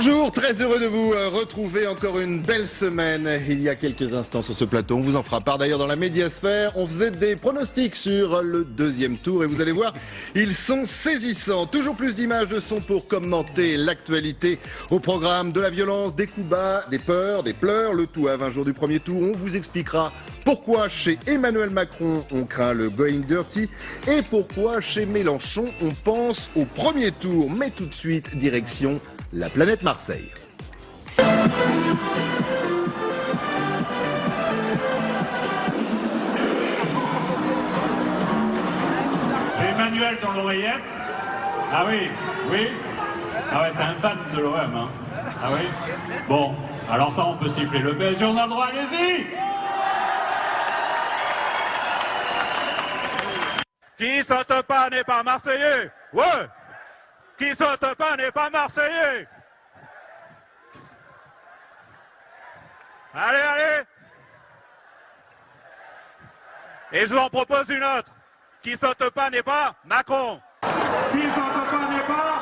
Bonjour, très heureux de vous retrouver encore une belle semaine. Il y a quelques instants sur ce plateau, on vous en fera part d'ailleurs dans la médiasphère. On faisait des pronostics sur le deuxième tour et vous allez voir, ils sont saisissants. Toujours plus d'images de son pour commenter l'actualité au programme de la violence, des coups bas, des peurs, des pleurs. Le tout à 20 jours du premier tour. On vous expliquera pourquoi chez Emmanuel Macron on craint le going dirty et pourquoi chez Mélenchon on pense au premier tour. Mais tout de suite, direction la planète Marseille. Emmanuel dans l'oreillette. Ah oui, oui. Ah ouais, c'est un fan de l'OM, hein. Ah oui. Bon, alors ça, on peut siffler le PSG, on a le droit, allez-y. Qui saute pas n'est pas Marseillais. Ouais. Qui saute pas n'est pas Marseillais. Allez, allez. Et je vous en propose une autre. Qui saute pas n'est pas Macron. Qui saute pas n'est pas.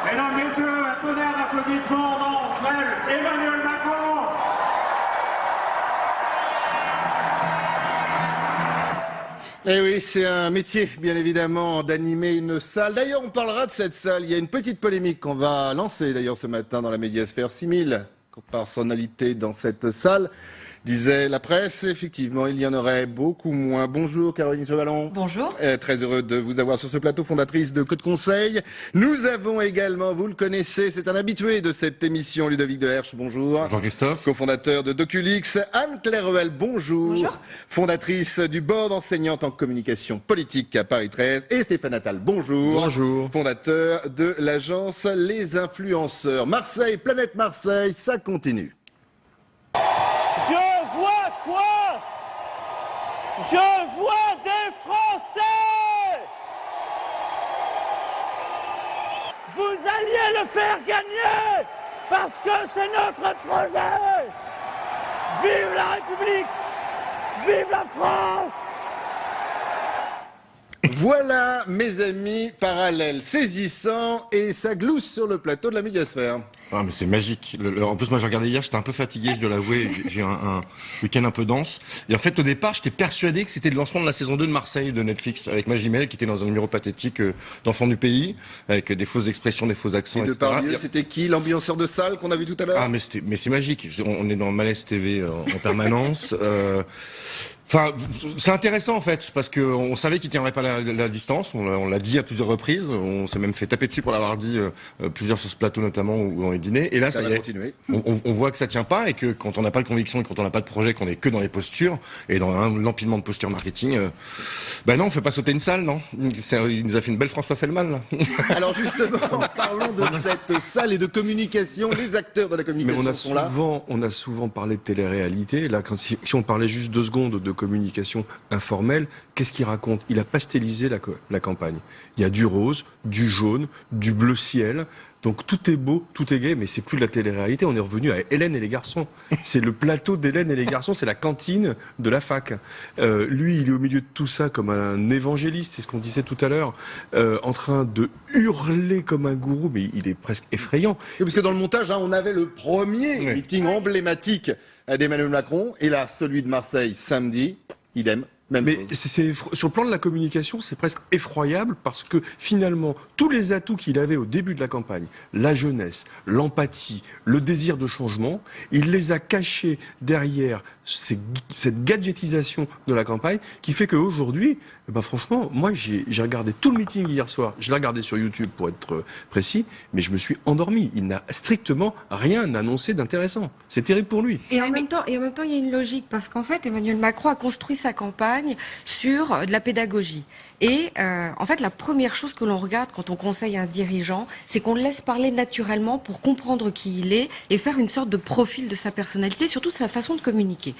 Mesdames, messieurs, un tonnerre d'applaudissements en appelle Emmanuel Macron. Eh oui, c'est un métier, bien évidemment, d'animer une salle. D'ailleurs, on parlera de cette salle. Il y a une petite polémique qu'on va lancer, d'ailleurs, ce matin dans la médiasphère. 6000 personnalités dans cette salle, disait la presse. Effectivement, il y en aurait beaucoup moins. Bonjour, Caroline Chevalon. Bonjour. Très heureux de vous avoir sur ce plateau, fondatrice de Code Conseil. Nous avons également, vous le connaissez, c'est un habitué de cette émission, Ludovic Delerche. Bonjour. Bonjour Christophe. Cofondateur de Doculix. Anne-Claire Ruel, bonjour. Bonjour. Fondatrice du board enseignante en communication politique à Paris 13. Et Stéphane Attal, bonjour. Bonjour. Fondateur de l'agence Les Influenceurs. Marseille, planète Marseille, ça continue. Je vois quoi? Je vois des Français! Vous alliez le faire gagner parce que c'est notre projet! Vive la République! Vive la France! Voilà, mes amis, parallèles saisissants et ça glousse sur le plateau de la médiasphère. Ah mais c'est magique. En plus moi j'ai regardé hier, j'étais un peu fatigué, je dois l'avouer, j'ai un week-end un peu dense. Et en fait au départ j'étais persuadé que c'était le lancement de la saison 2 de Marseille de Netflix avec Magimel qui était dans un numéro pathétique d'Enfants du pays avec des fausses expressions, des faux accents, Et de etc. Pardieu, c'était qui l'ambianceur de salle qu'on a vu tout à l'heure? Ah mais c'est magique. On est dans Malaise TV en permanence. Enfin, c'est intéressant en fait, parce que on savait qu'il tiendrait pas la distance. On l'a dit à plusieurs reprises. On s'est même fait taper dessus pour l'avoir dit plusieurs sur ce plateau notamment ou dans les dîners. Et là, ça y est, on voit que ça tient pas et que quand on n'a pas de conviction et quand on n'a pas de projet, qu'on est que dans les postures et dans l'empilement de postures marketing, ben non, on fait pas sauter une salle, non. Il nous a fait une belle François Fellman là. Alors justement, parlons de cette salle et de communication. Les acteurs de la communication sont là. On a souvent parlé de télé-réalité. Là, si on parlait juste 2 secondes de communication informelle, qu'est-ce qu'il raconte? Il a pastelisé la campagne. Il y a du rose, du jaune, du bleu ciel. Donc tout est beau, tout est gai, mais c'est plus de la télé-réalité. On est revenu à Hélène et les garçons. C'est le plateau d'Hélène et les garçons, c'est la cantine de la fac. Lui, il est au milieu de tout ça comme un évangéliste, c'est ce qu'on disait tout à l'heure, en train de hurler comme un gourou, mais il est presque effrayant. Et parce que dans le montage, on avait le premier meeting emblématique d'Emmanuel Macron, et là, celui de Marseille, samedi, idem. Mais sur le plan de la communication, c'est presque effroyable parce que finalement, tous les atouts qu'il avait au début de la campagne, la jeunesse, l'empathie, le désir de changement, il les a cachés derrière cette gadgetisation de la campagne qui fait qu'aujourd'hui, franchement, moi j'ai regardé tout le meeting hier soir, je l'ai regardé sur YouTube pour être précis, mais je me suis endormi. Il n'a strictement rien annoncé d'intéressant. C'est terrible pour lui. Et en même temps, il y a une logique parce qu'en fait, Emmanuel Macron a construit sa campagne sur de la pédagogie. Et en fait, la première chose que l'on regarde quand on conseille un dirigeant, c'est qu'on le laisse parler naturellement pour comprendre qui il est et faire une sorte de profil de sa personnalité, surtout de sa façon de communiquer.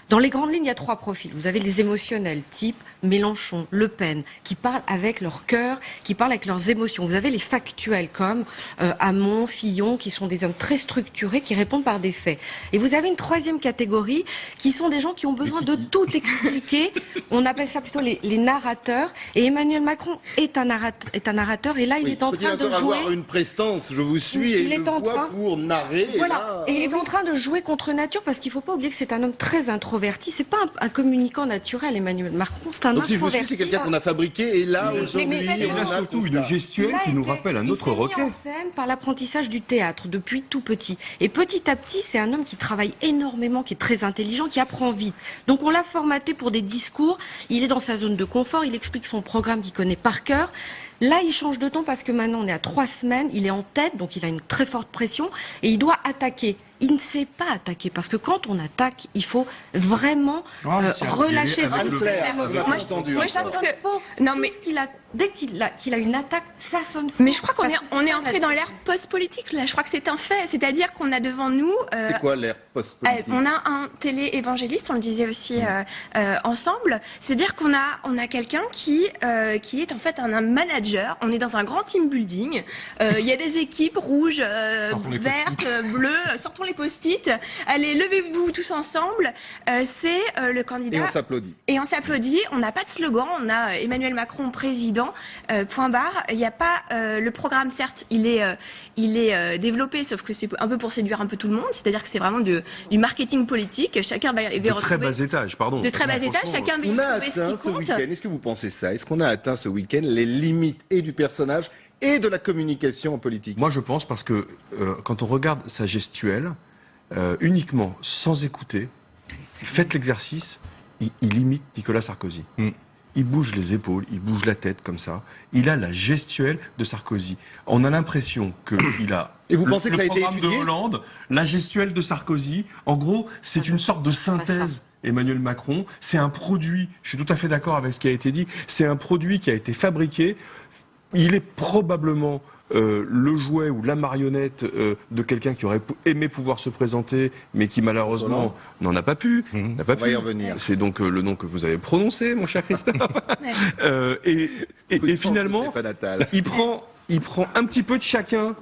Dans les grandes lignes, il y a 3 profils. Vous avez les émotionnels, type Mélenchon, Le Pen, qui parlent avec leur cœur, qui parlent avec leurs émotions. Vous avez les factuels, comme Hamon, Fillon, qui sont des hommes très structurés, qui répondent par des faits. Et vous avez une 3e catégorie, qui sont des gens qui ont besoin de tout expliquer. On appelle ça plutôt les narrateurs. Et Emmanuel Macron est un narrateur. Et là, il est en train de jouer... avoir une prestance, je vous suis, et une voix pour narrer. Voilà. Et il est en train de jouer contre nature, parce qu'il ne faut pas oublier que c'est un homme très introverti. C'est pas un communicant naturel, Emmanuel Macron, c'est un Donc si je vous introverti. suis, c'est quelqu'un qu'on a fabriqué, et là, aujourd'hui, il a surtout une gestuelle qui nous rappelle un autre requin. Il s'est mis en scène par l'apprentissage du théâtre depuis tout petit. Et petit à petit, c'est un homme qui travaille énormément, qui est très intelligent, qui apprend vite. Donc on l'a formaté pour des discours, il est dans sa zone de confort, il explique son programme qu'il connaît par cœur. Là, il change de ton parce que maintenant, on est à 3 semaines, il est en tête, donc il a une très forte pression, et il doit attaquer. Il ne sait pas attaquer, parce que quand on attaque, il faut vraiment relâcher ce Moi, je pense que... Non, mais... Dès qu'il a une attaque, ça sonne faux. Mais je crois qu'on est entré dans l'ère post-politique, là. Je crois que c'est un fait. C'est-à-dire qu'on a devant nous... c'est quoi l'ère post-politique? On a un télé-évangéliste, on le disait aussi ensemble. C'est-à-dire qu'on a quelqu'un qui est en fait un manager. On est dans un grand team building. Il y a des équipes rouges, vertes, bleues. Sortons les post-it. Allez, levez-vous tous ensemble. C'est le candidat. Et on s'applaudit. Et on s'applaudit. On n'a pas de slogan. On a Emmanuel Macron président. Point barre. Il n'y a pas le programme, certes, il est développé, sauf que c'est un peu pour séduire un peu tout le monde. C'est-à-dire que c'est vraiment du marketing politique. Chacun va retrouver de très bas étage, pardon. De très bas étage. Chacun va on a retrouver ce atteint qui ce compte. week-end. Est-ce que vous pensez ça? Est-ce qu'on a atteint ce week-end les limites et du personnage et de la communication en politique? Moi, je pense parce que quand on regarde sa gestuelle, uniquement sans écouter, faites l'exercice, il imite Nicolas Sarkozy. Il bouge les épaules, il bouge la tête comme ça. Il a la gestuelle de Sarkozy. On a l'impression qu'il a... Et vous pensez que ça a été étudié ? De Hollande, la gestuelle de Sarkozy. En gros, c'est une sorte de synthèse. Emmanuel Macron, c'est un produit, je suis tout à fait d'accord avec ce qui a été dit, c'est un produit qui a été fabriqué. Il est probablement... le jouet ou la marionnette de quelqu'un qui aurait aimé pouvoir se présenter, mais qui malheureusement n'en a pas pu. N'a pas On va y revenir. C'est donc le nom que vous avez prononcé, mon cher Christophe. et finalement, il prend un petit peu de chacun.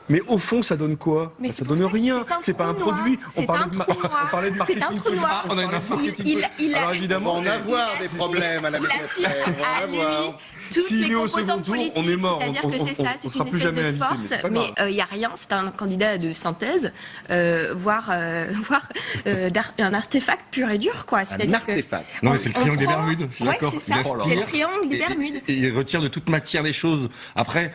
Mais au fond, ça donne quoi? Ça donne rien. C'est pas un produit. On parlait de marketing. C'est un trou noir. On a une marketing. Alors évidemment, on va en avoir des problèmes à la médiasphère. On va voir. Toutes les composantes politiques, on est mort. C'est-à-dire que c'est ça, c'est une espèce de force, mais il n'y a rien, c'est un candidat de synthèse, voire un artefact pur et dur, quoi. Un artefact. Non, mais c'est le triangle des Bermudes, je suis d'accord. C'est ça, c'est le triangle des Bermudes. Et il retire de toute matière les choses. Après,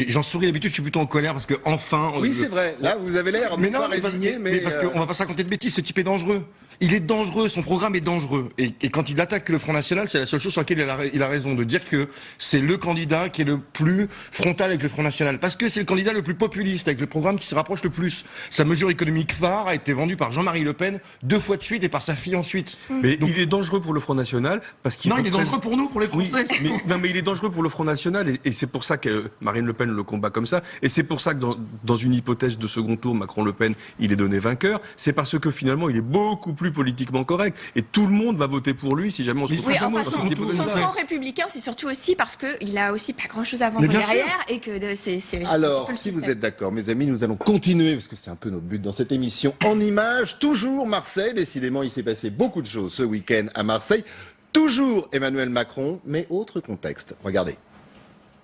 j'en souris d'habitude, je suis plutôt en colère parce que enfin... Oui, c'est vrai. Là, vous avez l'air non pas résigné, mais... parce qu'on va pas se raconter de bêtises, ce type est dangereux. Il est dangereux, son programme est dangereux. Et quand il attaque le Front National, c'est la seule chose sur laquelle il a raison de dire que c'est le candidat qui est le plus frontal avec le Front National. Parce que c'est le candidat le plus populiste, avec le programme qui se rapproche le plus. Sa mesure économique phare a été vendue par Jean-Marie Le Pen 2 fois de suite et par sa fille ensuite. Mais donc, il est dangereux pour le Front National parce qu'il... Non, il est dangereux pour nous, pour les Français. Oui, mais il est dangereux pour le Front National et c'est pour ça que Marine Le Pen le combat comme ça. Et c'est pour ça que dans une hypothèse de second tour, Macron-Le Pen, il est donné vainqueur. C'est parce que finalement, il est beaucoup plus politiquement correct. Et tout le monde va voter pour lui si jamais on se retrouve son front républicain, c'est surtout aussi parce qu'il a aussi pas grand-chose à vendre derrière et que c'est... Alors, si vous êtes d'accord, mes amis, nous allons continuer, parce que c'est un peu notre but dans cette émission, en images, toujours Marseille. Décidément, il s'est passé beaucoup de choses ce week-end à Marseille. Toujours Emmanuel Macron, mais autre contexte. Regardez.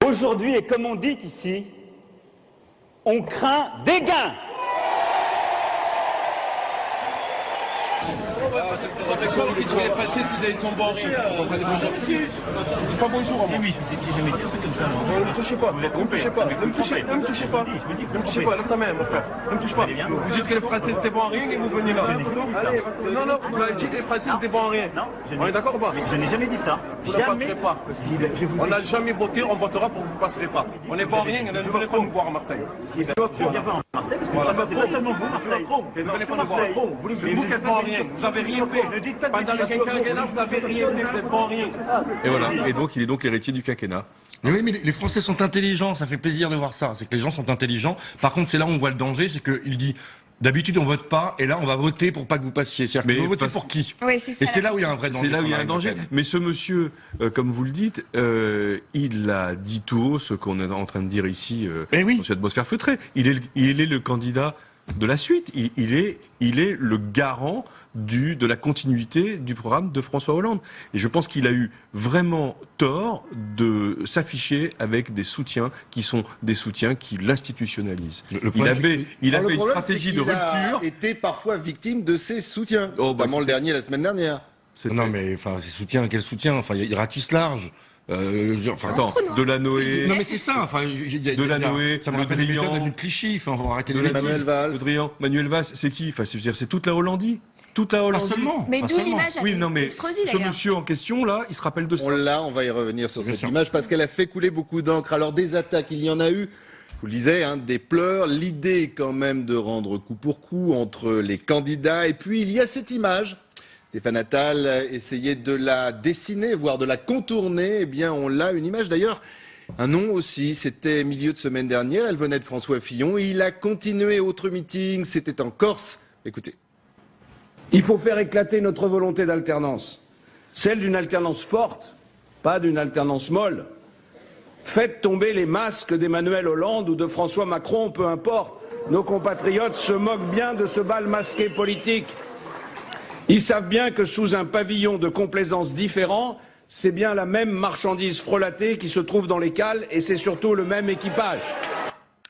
Aujourd'hui, et comme on dit ici, on craint des gains. Les Français, ils sont bons. Pas bonjour. Oui, je t'ai jamais dit un truc comme ça. Ne me touchez pas. Ne me touchez pas. Ne me touchez pas. Ne me touchez pas. Ne me touchez pas. Lève ta main, mon frère. Ne me touche pas. Vous dites que les Français c'était bon en rien et vous venez là. Allez, non, tu m'as dit que les Français c'était bon en rien. Non, on est d'accord ou pas? Je n'ai jamais dit ça. Vous ne passerez pas. On n'a jamais voté, on votera pour que vous ne passerez pas. On est bon en rien et ne venez pas nous voir à Marseille. Je viens pas à Marseille. C'est pas seulement vous, Marseille. Ne venez pas nous voir. C'est vous qui êtes bon en rien. Vous n'avez rien fait. Pendant le quinquennat, vous n'avez rien fait. Vous êtes bon en rien. Et voilà. Et donc, il est donc l'héritier du quinquennat. Mais oui, mais les Français sont intelligents, ça fait plaisir de voir ça. C'est que les gens sont intelligents. Par contre, c'est là où on voit le danger, c'est qu'il dit D'habitude, on vote pas, et là, on va voter pour pas que vous passiez. C'est-à-dire que vous votez pour qui? Oui, c'est ça. Et c'est là où il y a un vrai danger. C'est là où il y a un danger. Mais ce monsieur, comme vous le dites, il a dit tout haut ce qu'on est en train de dire ici dans cette atmosphère feutrée. Il est le candidat de la suite. Il est le garant de la continuité du programme de François Hollande. Et je pense qu'il a eu vraiment tort de s'afficher avec des soutiens qui sont des soutiens qui l'institutionnalisent. Il avait une stratégie de rupture. Il a été parfois victime de ses soutiens, notamment le dernier la semaine dernière. Non mais enfin, ses soutiens, quel soutien? Enfin, il ratisse large. Attends, Delanoë. Non mais c'est ça. Enfin, Delanoë, ça me rappelle les méthodes de Clichy. Enfin, on va arrêter de Manuel Valls. Manuel Valls, c'est qui? Enfin, c'est toute la Hollandie. Toute la Hollandie. Pas seulement. Mais d'où l'image à Estrosi, ce d'ailleurs. monsieur en question, là, il se rappelle de ça. On va y revenir sur cette image parce qu'elle a fait couler beaucoup d'encre. Alors, des attaques, il y en a eu. Je vous le disais, des pleurs. L'idée, quand même, de rendre coup pour coup entre les candidats. Et puis, il y a cette image. Stéphane Attal essayait de la dessiner, voire de la contourner. Eh bien, on l'a, une image d'ailleurs. Un nom aussi, c'était milieu de semaine dernière. Elle venait de François Fillon. Il a continué autre meeting. C'était en Corse. Écoutez. Il faut faire éclater notre volonté d'alternance, celle d'une alternance forte, pas d'une alternance molle. Faites tomber les masques d'Emmanuel Hollande ou de François Macron, peu importe. Nos compatriotes se moquent bien de ce bal masqué politique. Ils savent bien que sous un pavillon de complaisance différent, c'est bien la même marchandise frelatée qui se trouve dans les cales et c'est surtout le même équipage.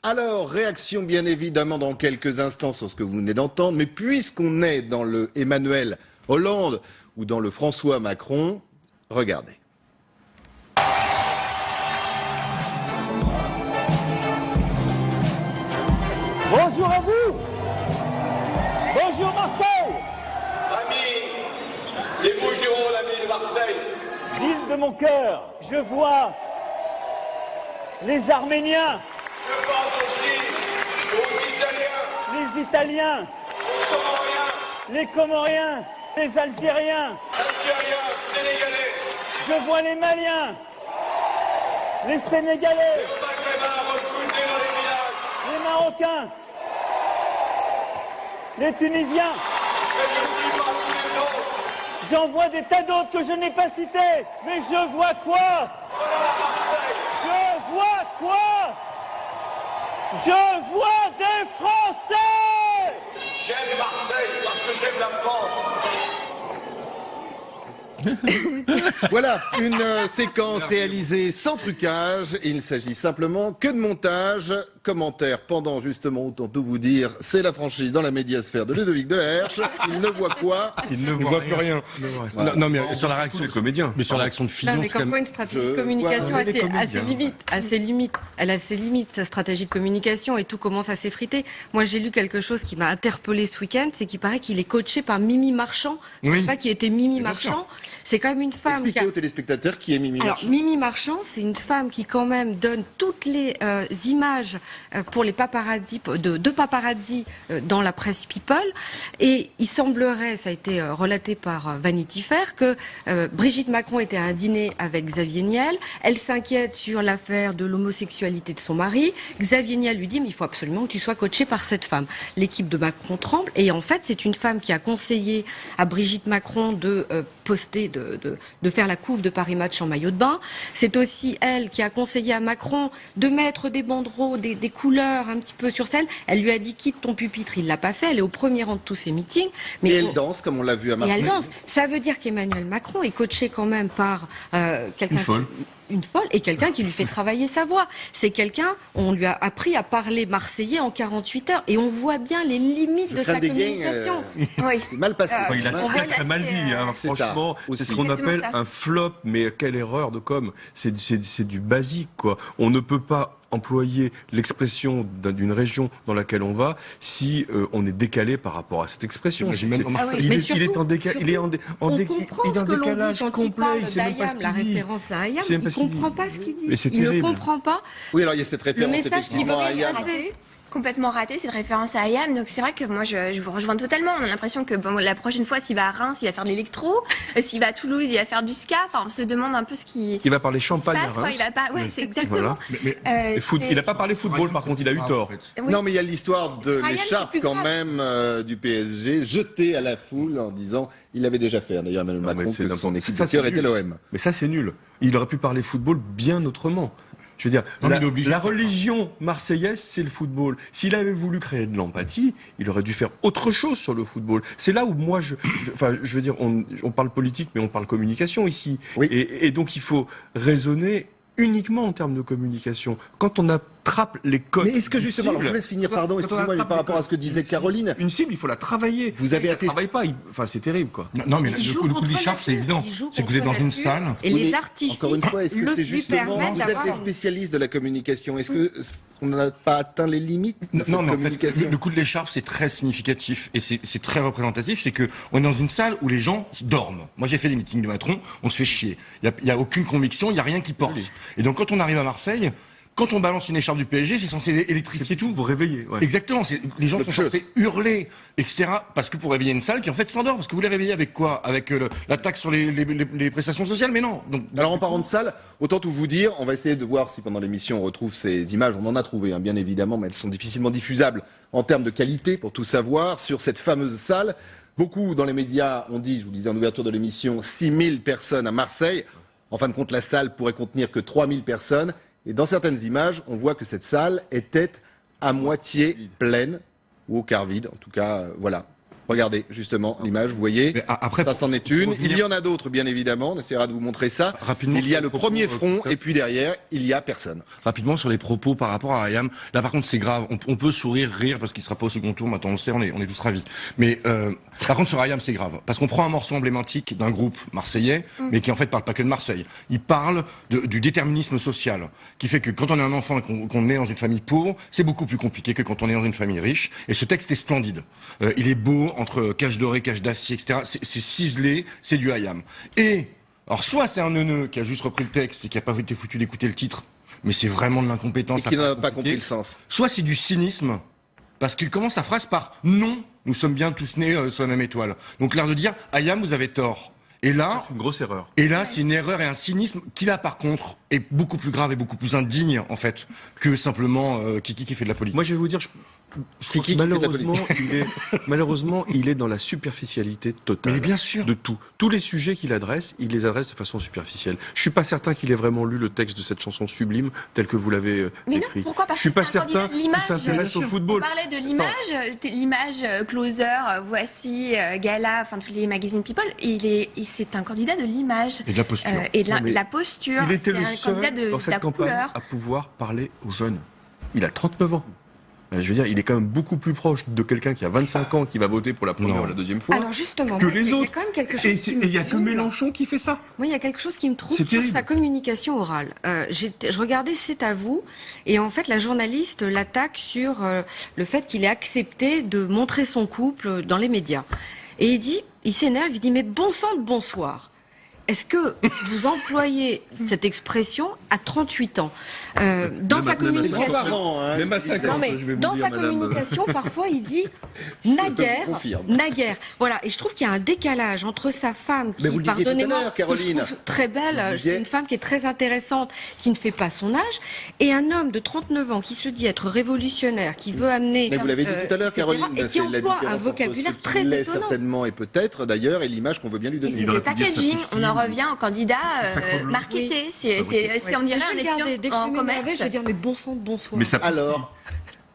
Alors, réaction bien évidemment dans quelques instants sur ce que vous venez d'entendre, mais puisqu'on est dans le Emmanuel Hollande ou dans le François Macron, regardez. Bonjour à vous. Bonjour Marseille. Amis des Bouches-du-Rhône, amis de Marseille. Ville de mon cœur, je vois les Arméniens. Je pense aussi aux Italiens. Les Italiens. Aux Comoriens. Les Comoriens. Les Algériens. Algériens, Sénégalais. Je vois les Maliens. Les Sénégalais. Les Maghrébins recrutés dans les villages. Les Marocains. Les Tunisiens. Et je n'oublie pas tous les autres. J'en vois des tas d'autres que je n'ai pas cités. Mais je vois quoi? Voilà Marseille. Je vois quoi? Je vois des Français. J'aime Marseille parce que j'aime la France. Voilà, une séquence réalisée sans trucage. Il ne s'agit simplement que de montage. Commentaire pendant justement, autant tout vous dire, c'est la franchise dans la médiasphère de Ludovic Delaherche. Il ne voit quoi? Il ne voit plus rien. Voilà. Non, mais sur la réaction des comédiens. Mais sur la réaction de Fillon, Non, mais c'est quand comme quoi même... une stratégie de communication a ses limites. Elle a ses limites, sa stratégie de communication, et tout commence à s'effriter. Moi, j'ai lu quelque chose qui m'a interpellé ce week-end, c'est qu'il paraît qu'il est coaché par Mimi Marchand. Je ne sais pas qui était Mimi Marchand. C'est quand même une femme. Expliquez aux téléspectateurs qui est Mimi Marchand. Alors, Mimi Marchand, c'est une femme qui quand même donne toutes les images pour les paparazzi, de paparazzi dans la presse People. Et il semblerait, ça a été relaté par Vanity Fair, que Brigitte Macron était à un dîner avec Xavier Niel. Elle s'inquiète sur l'affaire de l'homosexualité de son mari. Xavier Niel lui dit, mais il faut absolument que tu sois coaché par cette femme. L'équipe de Macron tremble. Et en fait, c'est une femme qui a conseillé à Brigitte Macron de poster, de faire la couve de Paris Match en maillot de bain. C'est aussi elle qui a conseillé à Macron de mettre des banderoles, des couleurs un petit peu sur scène. Elle lui a dit quitte ton pupitre, il l'a pas fait. Elle est au premier rang de tous ses meetings. Mais et elle danse comme on l'a vu à Marseille. Et elle danse. Ça veut dire qu'Emmanuel Macron est coaché quand même par quelqu'un une folle et quelqu'un qui lui fait travailler sa voix. C'est quelqu'un, on lui a appris à parler marseillais en 48 heures et on voit bien les limites de sa communication. Oui. C'est mal passé. Il a très mal dit, franchement. C'est ce qu'on appelle un flop, mais quelle erreur de com. C'est du basique, quoi. On ne peut pas employer l'expression d'une région dans laquelle on va si on est décalé par rapport à cette expression. Il est en décalage complet. Il sait même pas ce qu'il dit. Il ne comprend pas ce qu'il dit. Il ne comprend pas. Oui, alors il y a cette référence effectivement à Ayam. complètement raté cette référence à IAM, donc c'est vrai que moi je vous rejoins totalement. On a l'impression que bon, la prochaine fois, s'il va à Reims, il va faire de l'électro, s'il va à Toulouse, il va faire du ska. Enfin, on se demande un peu ce qui. Il va parler champagne à passe, quoi. Reims. Il va pas. Ouais, c'est exactement. Voilà. Il n'a pas parlé football, par contre, il a eu tort. Oui. Non, mais il y a l'histoire de Ryan, l'écharpe c'est plus quand grave. même du PSG, jetée à la foule en disant, il l'avait déjà fait, hein, d'ailleurs Emmanuel Non, mais Macron, c'est que son équipe ça, de cœur c'est était nul. l'OM. Mais ça, c'est nul. Il aurait pu parler football bien autrement. Je veux dire, Non, mais il est obligé la de faire religion marseillaise, c'est le football. S'il avait voulu créer de l'empathie, il aurait dû faire autre chose sur le football. C'est là où moi, je veux dire, on parle politique, mais on parle communication ici. Oui. Et donc, il faut raisonner uniquement en termes de communication. Quand on attrape les codes. Mais est-ce que justement, alors je vous laisse finir, pardon, excusez-moi, mais par rapport à ce que disait Caroline, Une cible, il faut la travailler. Vous avez Il la attesté- travaille pas. Enfin, c'est terrible, quoi. Non, mais Il le joue coup de contre l'écharpe, c'est nature. évident. Il joue C'est que vous êtes contre dans une nature. salle. Et Oui, les mais artifices encore une fois, est-ce que c'est lui justement, permettent vous êtes d'avoir les spécialistes de la communication, est-ce que on n'a pas atteint les limites de cette Non, mais en fait, communication le coup de l'écharpe, c'est très significatif et c'est très représentatif. C'est que on est dans une salle où les gens dorment. Moi, j'ai fait des meetings de Macron, on se fait chier. Il y a aucune conviction, il y a rien qui porte. Oui. Et donc, quand on arrive à Marseille, quand on balance une écharpe du PSG, c'est censé électrifier tout. Pour réveiller. Ouais. Exactement. Les gens Le sont feu. censés hurler, etc. Parce que pour réveiller une salle qui en fait s'endort. Parce que vous les réveillez avec quoi? Avec la taxe sur les prestations sociales? Mais non. Donc, Alors en parlant de salle, autant tout vous dire, on va essayer de voir si pendant l'émission on retrouve ces images. On en a trouvé, hein, bien évidemment, mais elles sont difficilement diffusables en termes de qualité, pour tout savoir, sur cette fameuse salle. Beaucoup dans les médias ont dit, je vous disais en ouverture de l'émission, 6000 personnes à Marseille. En fin de compte, la salle pourrait contenir que 3000 personnes. Et dans certaines images, on voit que cette salle était à moitié pleine, ou au quart vide. En tout cas, voilà. Regardez justement l'image, vous voyez, Mais après, ça c'en est pour une. revenir- Il y en a d'autres, bien évidemment, on essaiera de vous montrer ça. Rapidement, Il y a sur le les propos, premier front, Christophe. et puis derrière, il y a personne. Rapidement sur les propos par rapport à Ayam. Là, par contre, c'est grave. On peut sourire, rire parce qu'il sera pas au second tour. Maintenant, on le sait, on est tous ravis. Mais par contre, sur Ayam, c'est grave parce qu'on prend un morceau emblématique d'un groupe marseillais, mais qui en fait parle pas que de Marseille. Il parle du déterminisme social, qui fait que quand on est un enfant et qu'on est dans une famille pauvre, c'est beaucoup plus compliqué que quand on est dans une famille riche. Et ce texte est splendide. Il est beau entre cache dorée, cache d'acier, etc. C'est ciselé, c'est du Ayam. Et alors, soit c'est un neuneu qui a juste repris le texte et qui a pas été foutu d'écouter le titre, mais c'est vraiment de l'incompétence. Et qui à n'a pas pas compliqué. compris le sens. Soit c'est du cynisme, parce qu'il commence sa phrase par « Non, nous sommes bien tous nés sur la même étoile ». Donc l'air de dire « Ayam, vous avez tort ». Et là, C'est une grosse erreur. c'est une erreur et un cynisme qui là, par contre, est beaucoup plus grave et beaucoup plus indigne, en fait, que simplement Kiki qui fait de la politique. Moi, je vais vous dire, Kiki qui fait de la malheureusement, il est dans la superficialité totale. Mais bien sûr. De tout. Tous les sujets qu'il adresse, il les adresse de façon superficielle. Je suis pas certain qu'il ait vraiment lu le texte de cette chanson sublime, tel que vous l'avez Mais non, écrit. pourquoi? Parce Je suis que pas c'est un candidat certain de qu'il l'image. s'intéresse au football. On parlait de l'image Closer, Voici, Gala, enfin tous les magazines People. C'est un candidat de l'image Et de la posture. et de Non, mais la posture. Il était C'est le un seul candidat de dans la cette campagne couleur. à pouvoir parler aux jeunes. Il a 39 ans. Je veux dire, il est quand même beaucoup plus proche de quelqu'un qui a 25 ans qui va voter pour la première Non. ou la deuxième fois Alors justement, que moi, les il y a autres. quand même quelque chose Et qui et me il y a que trouble. Mélenchon qui fait ça. Moi, il y a quelque chose qui me trouble C'est sur terrible. sa communication orale. Je regardais C'est à vous, et en fait, la journaliste l'attaque sur le fait qu'il ait accepté de montrer son couple dans les médias. Et il s'énerve, il dit, mais bon sang de bonsoir. Est-ce que vous employez cette expression à 38 ans dans sa communication? Parents, hein, Même à qui 50, disaient- Non, mais je vais vous dans dire, sa madame. communication, parfois, il dit te naguère, confirme. naguère. Voilà, et je trouve qu'il y a un décalage entre sa femme, Mais qui, vous le disiez tout à pardonnez-moi, l'heure, que je Caroline. trouve très Vous belle, disiez- c'est une femme qui est très intéressante, qui ne fait pas son âge, et un homme de 39 ans qui se dit être révolutionnaire, qui veut amener... Mais vous l'avez dit tout à l'heure, etc., Caroline, et c'est qui la emploie différence un entre vocabulaire ce qu'il très l'est étonnant. certainement et peut-être d'ailleurs, et l'image qu'on veut bien lui Et donner. c'est le packaging, on en revient au candidat marketé. C'est on dirait un Dès que étudiant je en vais m'énerver, commerce. je vais dire, mais bon sang de bonsoir. Mais ça Alors,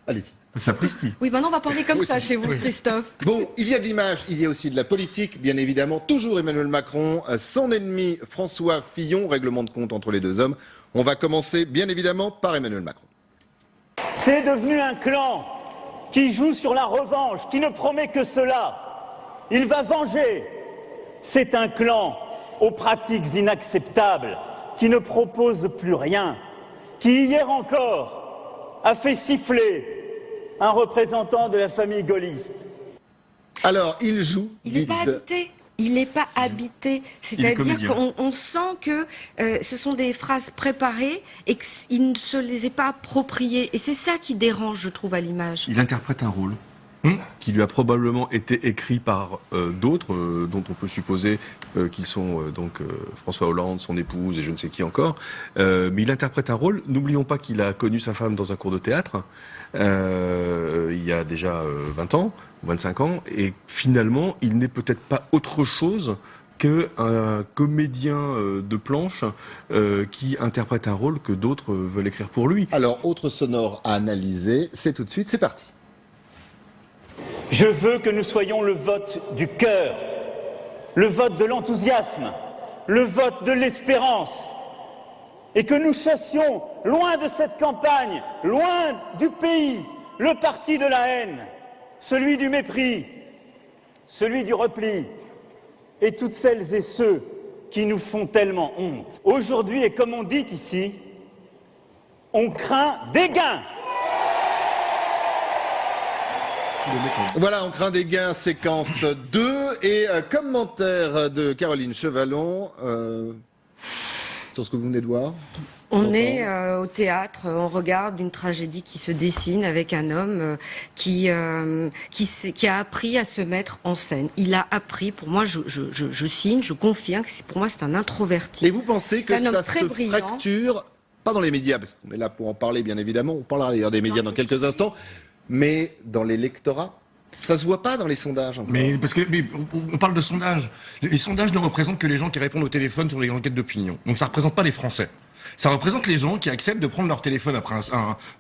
allez-y. sapristi. Oui, maintenant on va parler comme ça chez vous, Christophe. Bon, il y a de l'image, il y a aussi de la politique, bien évidemment. Toujours Emmanuel Macron, son ennemi François Fillon, règlement de compte entre les deux hommes. On va commencer, bien évidemment, par Emmanuel Macron. C'est devenu un clan qui joue sur la revanche, qui ne promet que cela. Il va venger. C'est un clan aux pratiques inacceptables, qui ne propose plus rien, qui hier encore a fait siffler un représentant de la famille gaulliste. Alors, il joue Il n'est vide. pas habité. Il n'est pas habité, c'est-à-dire comédien. qu'on sent que ce sont des phrases préparées et qu'il ne se les est pas appropriées. Et c'est ça qui dérange, je trouve, à l'image. Il interprète un rôle qui lui a probablement été écrit par d'autres, dont on peut supposer qu'ils sont François Hollande, son épouse et je ne sais qui encore. Mais il interprète un rôle. N'oublions pas qu'il a connu sa femme dans un cours de théâtre il y a déjà 20 ans, 25 ans, et finalement, il n'est peut-être pas autre chose qu'un comédien de planche qui interprète un rôle que d'autres veulent écrire pour lui. Alors, autre sonore à analyser, c'est tout de suite, c'est parti. Je veux que nous soyons le vote du cœur, le vote de l'enthousiasme, le vote de l'espérance, et que nous chassions loin de cette campagne, loin du pays, le parti de la haine, celui du mépris, celui du repli, et toutes celles et ceux qui nous font tellement honte. Aujourd'hui, et comme on dit ici, on craint des gains. Voilà, on craint des gains, séquence 2, et commentaire de Caroline Chevalon sur ce que vous venez de voir. On est au théâtre, on regarde une tragédie qui se dessine avec un homme qui a appris à se mettre en scène. Il a appris, pour moi, je signe, je confirme que pour moi c'est un introverti. Et vous pensez que ça se fracture, pas dans les médias, parce qu'on est là pour en parler bien évidemment, on parlera d'ailleurs des médias dans quelques instants, mais dans l'électorat? Ça se voit pas dans les sondages encore. Mais on parle de sondages. Les sondages ne représentent que les gens qui répondent au téléphone sur les enquêtes d'opinion. Donc ça représente pas les Français. Ça représente les gens qui acceptent de prendre leur téléphone après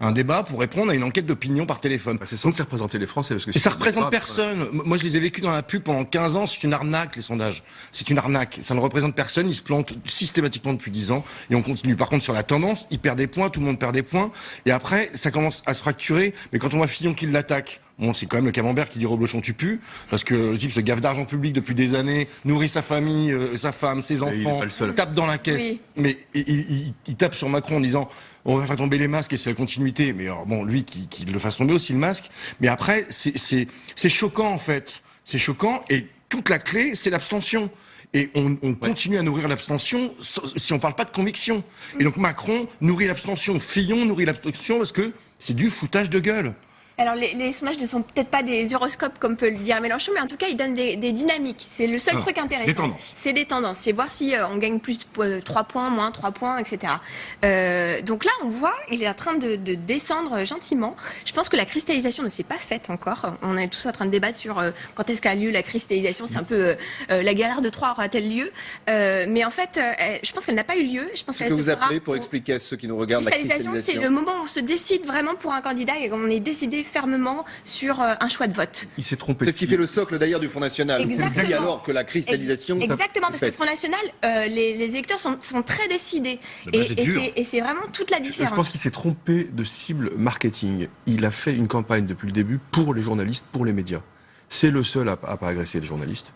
un débat pour répondre à une enquête d'opinion par téléphone. C'est censé représenter les Français. Parce que et ça représente personne. Moi, je les ai vécus dans la pub pendant 15 ans. C'est une arnaque, les sondages. C'est une arnaque. Ça ne représente personne. Ils se plantent systématiquement depuis 10 ans. Et on continue. Par contre, sur la tendance, ils perdent des points. Tout le monde perd des points. Et après, ça commence à se fracturer. Mais quand on voit Fillon qui l'attaque, bon, c'est quand même le camembert qui dit Reblochon tu pues, parce que le type se gaffe d'argent public depuis des années, nourrit sa famille, sa femme, ses enfants, tape dans la caisse. Oui. Mais il tape sur Macron en disant on va faire tomber les masques et c'est la continuité. Mais alors, bon, lui qui le fasse tomber aussi le masque. Mais après, c'est choquant en fait. C'est choquant et toute la clé, c'est l'abstention. Et on continue à nourrir l'abstention si on parle pas de conviction. Et donc Macron nourrit l'abstention, Fillon nourrit l'abstention parce que c'est du foutage de gueule. Alors les sondages ne sont peut-être pas des horoscopes comme peut le dire Mélenchon, mais en tout cas ils donnent des dynamiques. C'est le seul truc intéressant. C'est des tendances. C'est voir si on gagne plus 3 points, moins 3 points, etc. Donc là on voit, il est en train de descendre gentiment. Je pense que la cristallisation ne s'est pas faite encore. On est tous en train de débattre sur quand est-ce qu'a lieu la cristallisation. C'est un peu la galère de Troie aura-t-elle lieu, mais en fait je pense qu'elle n'a pas eu lieu. Je pense ce que vous appelez, pour expliquer à ceux qui nous regardent, la cristallisation, c'est le moment où on se décide vraiment pour un candidat et on est décidé fermement sur un choix de vote. Il s'est trompé. C'est ce qui fait le socle d'ailleurs du Front National. Exactement. C'est alors que la cristallisation. Exactement, parce que le Front National, les électeurs sont très décidés. Et c'est vraiment toute la différence. Je pense qu'il s'est trompé de cible marketing. Il a fait une campagne depuis le début pour les journalistes, pour les médias. C'est le seul à pas agresser les journalistes.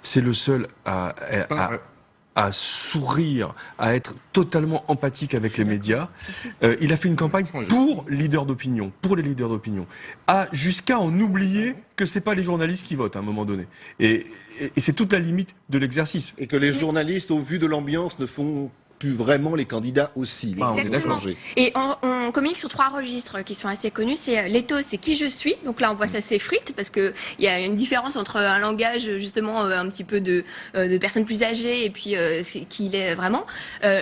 C'est le seul à sourire, à être totalement empathique avec les médias. Il a fait une campagne pour les leaders d'opinion, jusqu'à en oublier que c'est pas les journalistes qui votent à un moment donné. Et c'est toute la limite de l'exercice. Et que les journalistes, au vu de l'ambiance, ne font plus vraiment les candidats aussi. Exactement. Et on communique sur 3 registres qui sont assez connus. C'est l'éthos, c'est qui je suis. Donc là, on voit ça s'effrite parce que il y a une différence entre un langage justement un petit peu de personnes plus âgées et puis qui il est vraiment.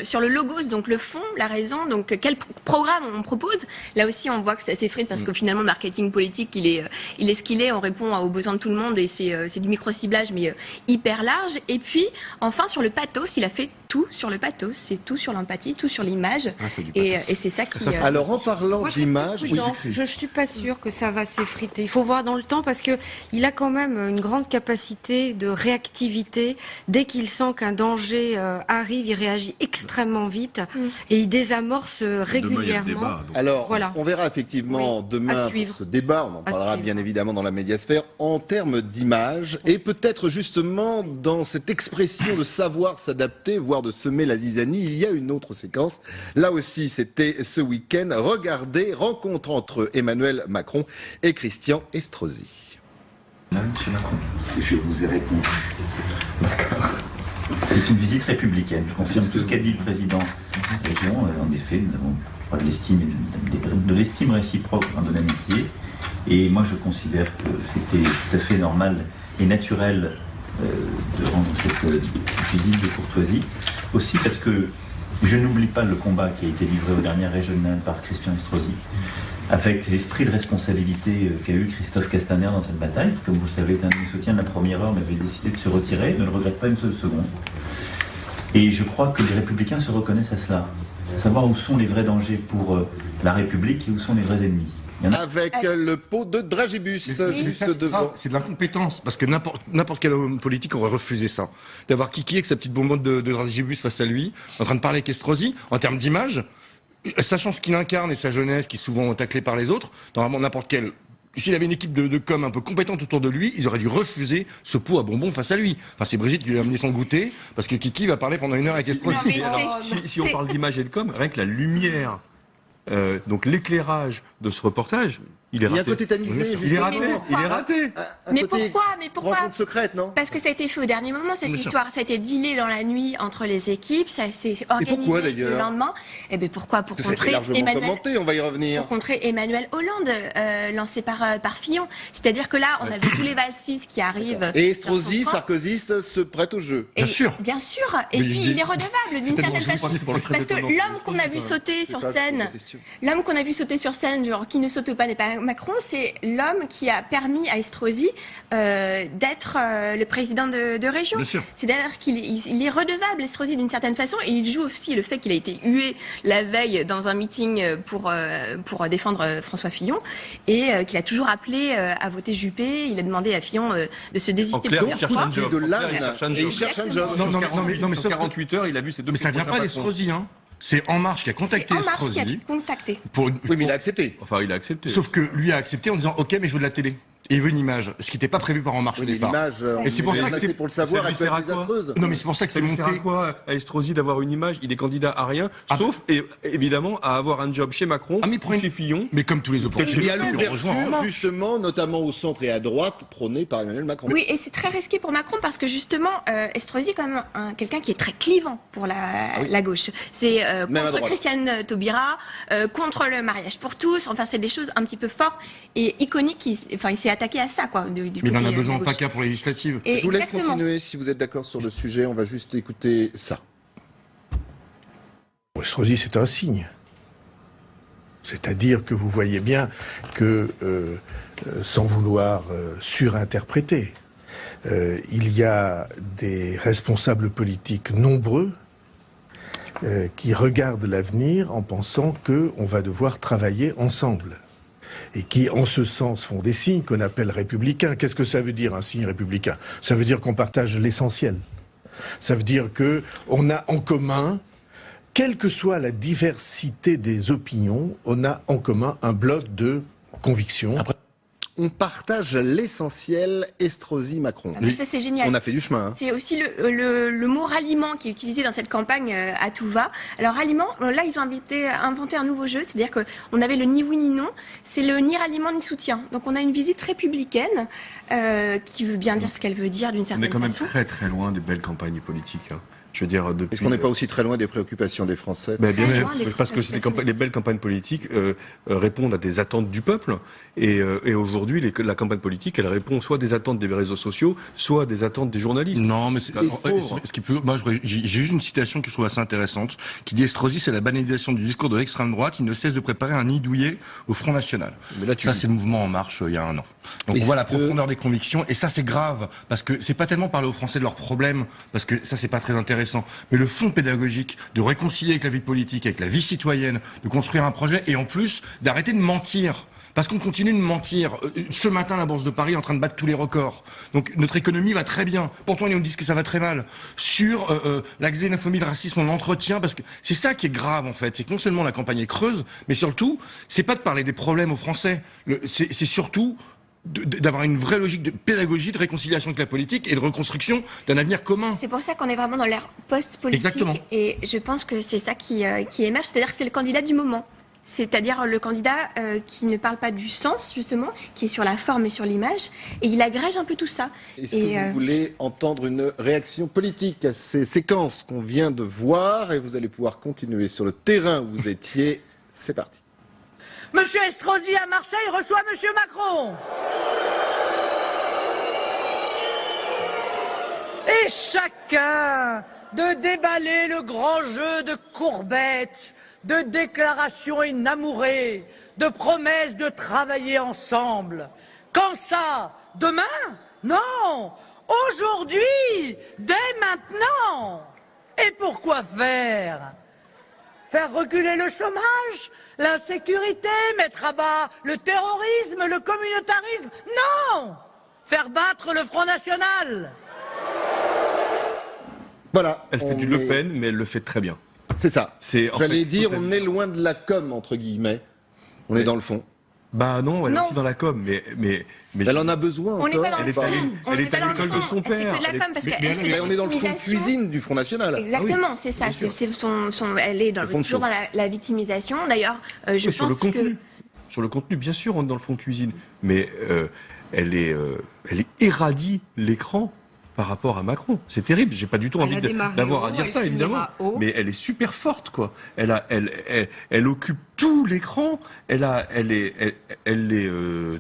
Sur le logos, donc le fond, la raison, donc quel programme on propose. Là aussi, on voit que ça s'effrite parce que finalement, le marketing politique, il est ce qu'il est. On répond aux besoins de tout le monde et c'est du micro-ciblage mais hyper large. Et puis, enfin, sur le pathos, il a fait tout sur le pathos. C'est tout sur l'empathie, tout sur l'image. Et c'est ça qui... Alors, en parlant d'image... Je ne suis pas sûre que ça va s'effriter. Il faut voir dans le temps parce qu'il a quand même une grande capacité de réactivité. Dès qu'il sent qu'un danger arrive, il réagit extrêmement vite et il désamorce régulièrement. Débat, alors, voilà. On verra effectivement demain pour ce débat. On en parlera bien évidemment dans la médiasphère en termes d'image et peut-être justement dans cette expression de savoir s'adapter, voire de semer la zizanie. Il y a une autre séquence. Là aussi, c'était ce week-end. Regardez, rencontre entre Emmanuel Macron et Christian Estrosi. Monsieur Macron. Je vous ai répondu. D'accord. C'est une visite républicaine. Je confirme tout ce qu'a dit le président de la région. En effet, nous avons de l'estime réciproque de l'amitié. Et moi, je considère que c'était tout à fait normal et naturel de rendre cette visite de courtoisie. Aussi parce que je n'oublie pas le combat qui a été livré aux dernières régionales par Christian Estrosi, avec l'esprit de responsabilité qu'a eu Christophe Castaner dans cette bataille, qui, comme vous le savez, est un de mes soutiens de la première heure, mais avait décidé de se retirer, ne le regrette pas une seule seconde. Et je crois que les Républicains se reconnaissent à cela, savoir où sont les vrais dangers pour la République et où sont les vrais ennemis. Avec le pot de dragibus juste devant. C'est de l'incompétence, parce que n'importe quel homme politique aurait refusé ça. D'avoir Kiki avec sa petite bonbonne de dragibus face à lui, en train de parler avec Estrosi, en termes d'image, sachant ce qu'il incarne et sa jeunesse, qui est souvent taclée par les autres, normalement n'importe quel... S'il avait une équipe de com un peu compétente autour de lui, ils auraient dû refuser ce pot à bonbons face à lui. Enfin, c'est Brigitte qui lui a amené son goûter, parce que Kiki va parler pendant 1 heure avec Estrosi. Si on parle d'image et de com, rien que la lumière, donc l'éclairage de ce reportage, il est raté. Il y a un côté tamisé. Il est raté. Mais pourquoi Rencontre secrète, non? Parce que ça a été fait au dernier moment, cette histoire. Ça a été dealé dans la nuit entre les équipes, ça s'est organisé le lendemain. Eh bien pourquoi? Pour contrer commenté, on va y revenir. Pour contrer Emmanuel Hollande, lancé par Fillon. C'est-à-dire que là, on a vu tous les valsis qui arrivent. Et Estrosi, sarkozyste, se prête au jeu. Bien sûr. Et puis il est redevable d'une certaine façon. Parce que l'homme qu'on a vu sauter sur scène, genre qui ne saute pas n'est pas Macron, c'est l'homme qui a permis à Estrosi d'être le président de région. C'est-à-dire qu'il est redevable, Estrosi, d'une certaine façon, et il joue aussi le fait qu'il a été hué la veille dans un meeting pour défendre François Fillon, et qu'il a toujours appelé à voter Juppé. Il a demandé à Fillon de se désister plusieurs fois. Il cherche un job. Non, mais sur 48 heures, il a vu ses deux. Mais ça vient pas d'Estrosi, hein. C'est En Marche qui a contacté Estrosi. Oui, mais il a accepté. Enfin, il a accepté. Sauf que lui a accepté en disant OK, mais je veux de la télé. Et il veut une image, ce qui n'était pas prévu par En Marche au départ. Et c'est pour ça que c'est pour le savoir, elle peut être désastreuse. Non, mais c'est pour ça que c'est monté. Ça sert à quoi à Estrosi d'avoir une image? Il est candidat à rien, sauf évidemment à avoir un job chez Macron, chez Fillon. Mais comme tous les autres. Il y a l'ouverture, justement, notamment au centre et à droite, prônée par Emmanuel Macron. Oui, et c'est très risqué pour Macron parce que justement, Estrosi est quand même quelqu'un qui est très clivant pour la gauche. C'est contre Christiane Taubira, contre le mariage pour tous. Enfin, c'est des choses un petit peu fortes et iconiques. Enfin, il s'est attaqué à ça, quoi. Mais il en a besoin pas qu'à pour les législatives. Je vous laisse continuer si vous êtes d'accord sur le sujet. On va juste écouter ça. Estrosi, c'est un signe. C'est-à-dire que vous voyez bien que, sans vouloir surinterpréter, il y a des responsables politiques nombreux qui regardent l'avenir en pensant qu'on va devoir travailler ensemble. Et qui, en ce sens, font des signes qu'on appelle républicains. Qu'est-ce que ça veut dire, un signe républicain? Ça veut dire qu'on partage l'essentiel. Ça veut dire qu'on a en commun, quelle que soit la diversité des opinions, on a en commun un bloc de conviction. Après, on partage l'essentiel, Estrosi-Macron. Ah, ça, c'est génial. On a fait du chemin. Hein. C'est aussi le mot ralliement qui est utilisé dans cette campagne à tout va. Alors, ralliement, là, ils ont inventé un nouveau jeu, c'est-à-dire qu'on avait le ni oui ni non, c'est le ni ralliement ni soutien. Donc, on a une visite républicaine qui veut bien dire ce qu'elle veut dire d'une certaine façon. On est quand même très très loin des belles campagnes politiques. Hein. Je veux dire, est-ce qu'on n'est pas aussi très loin des préoccupations des Français? Bien sûr, parce que les belles campagnes politiques répondent à des attentes du peuple. Et aujourd'hui, la campagne politique, elle répond soit à des attentes des réseaux sociaux, soit à des attentes des journalistes. Non, mais moi, j'ai juste une citation que je trouve assez intéressante, qui dit Estrosi, c'est la banalisation du discours de l'extrême droite qui ne cesse de préparer un nid douillet au Front National. Mais là, ça, c'est le mouvement En Marche il y a 1 an. Donc on voit la profondeur des convictions, et ça, c'est grave, parce que c'est pas tellement parler aux Français de leurs problèmes, parce que ça, c'est pas très intéressant. Mais le fond pédagogique, de réconcilier avec la vie politique, avec la vie citoyenne, de construire un projet, et en plus, d'arrêter de mentir. Parce qu'on continue de mentir. Ce matin, la Bourse de Paris est en train de battre tous les records. Donc notre économie va très bien. Pourtant, ils nous disent que ça va très mal. Sur la xénophobie, le racisme, on l'entretient, parce que c'est ça qui est grave, en fait. C'est que non seulement la campagne est creuse, mais surtout, c'est pas de parler des problèmes aux Français. C'est surtout d'avoir une vraie logique de pédagogie, de réconciliation avec la politique et de reconstruction d'un avenir commun. C'est pour ça qu'on est vraiment dans l'ère post-politique. Exactement. Et je pense que c'est ça qui émerge, c'est-à-dire que c'est le candidat du moment. c'est-à-dire le candidat qui ne parle pas du sens, justement, qui est sur la forme et sur l'image, et il agrège un peu tout ça. Est-ce que vous voulez entendre une réaction politique à ces séquences qu'on vient de voir, et vous allez pouvoir continuer sur le terrain où vous étiez. C'est parti. Monsieur Estrosi à Marseille reçoit Monsieur Macron. Et chacun de déballer le grand jeu de courbettes, de déclarations inamourées, de promesses de travailler ensemble. Quand ça? Demain? Non! Aujourd'hui! Dès maintenant! Et pourquoi faire? Faire reculer le chômage, l'insécurité, mettre à bas le terrorisme, le communautarisme? Non! Faire battre le Front National! Voilà. Elle fait du Le Pen, mais elle le fait très bien. C'est ça. J'allais dire, on est loin de la com, entre guillemets. On est dans le fond. Bah non, elle est aussi dans la com, mais elle en a besoin. On n'est pas dans le fond. Elle est à l'école de son père. C'est que de la com, parce qu'elle fait de la on est dans le fond de cuisine du Front National. Exactement, c'est ça. Elle est toujours dans la victimisation. D'ailleurs, je pense que... Sur le contenu, bien sûr, on est dans le fond de cuisine. Mais elle irradie l'écran par rapport à Macron. C'est terrible. J'ai pas du tout envie d'avoir à dire ça, évidemment. Mais elle est super forte, quoi. Elle occupe tout l'écran. Elle est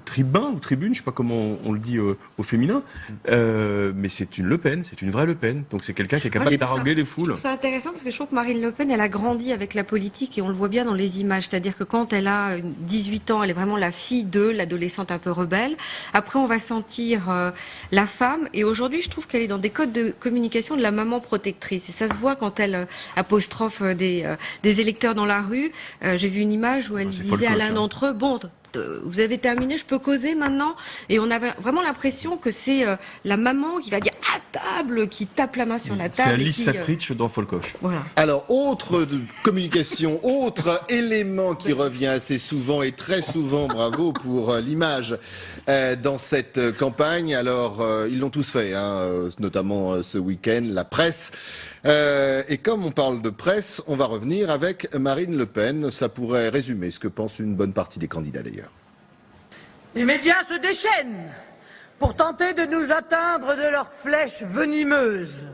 tribun ou tribune, je sais pas comment on le dit au féminin. Mais c'est une Le Pen, c'est une vraie Le Pen. Donc c'est quelqu'un qui est capable d'arroguer les foules. C'est intéressant parce que je trouve que Marine Le Pen, elle a grandi avec la politique et on le voit bien dans les images. C'est-à-dire que quand elle a 18 ans, elle est vraiment la fille de l'adolescente un peu rebelle. Après, on va sentir la femme. Et aujourd'hui, je trouve qu'elle est dans des codes de communication de la maman protectrice. Et ça se voit quand elle apostrophe des électeurs dans la rue. J'ai vu une image où elle disait à l'un d'entre eux, bon, vous avez terminé, je peux causer maintenant? Et on avait vraiment l'impression que c'est la maman qui va dire à table, qui tape la main sur la table. C'est Alice Sapritch dans Folcoche. Voilà. Alors, autre communication, autre élément qui revient assez souvent et très souvent, bravo pour l'image dans cette campagne. Alors, ils l'ont tous fait, notamment ce week-end, la presse. Et comme on parle de presse, on va revenir avec Marine Le Pen. Ça pourrait résumer ce que pense une bonne partie des candidats d'ailleurs. Les médias se déchaînent pour tenter de nous atteindre de leurs flèches venimeuses.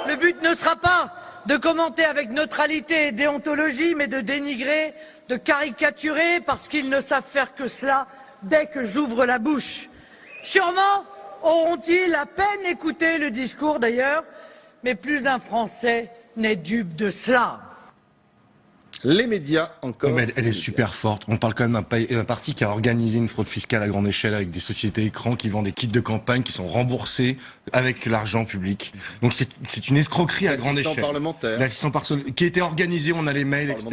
Le but ne sera pas de commenter avec neutralité et déontologie, mais de dénigrer, de caricaturer, parce qu'ils ne savent faire que cela dès que j'ouvre la bouche. Sûrement auront-ils à peine écouté le discours d'ailleurs, mais plus un Français n'est dupe de cela. Les médias encore. Mais elle est super forte. On parle quand même d'un parti qui a organisé une fraude fiscale à grande échelle avec des sociétés écrans qui vendent des kits de campagne qui sont remboursés avec l'argent public. Donc c'est une escroquerie à grande échelle. L'assistant parlementaire qui était organisé, on a les mails, etc.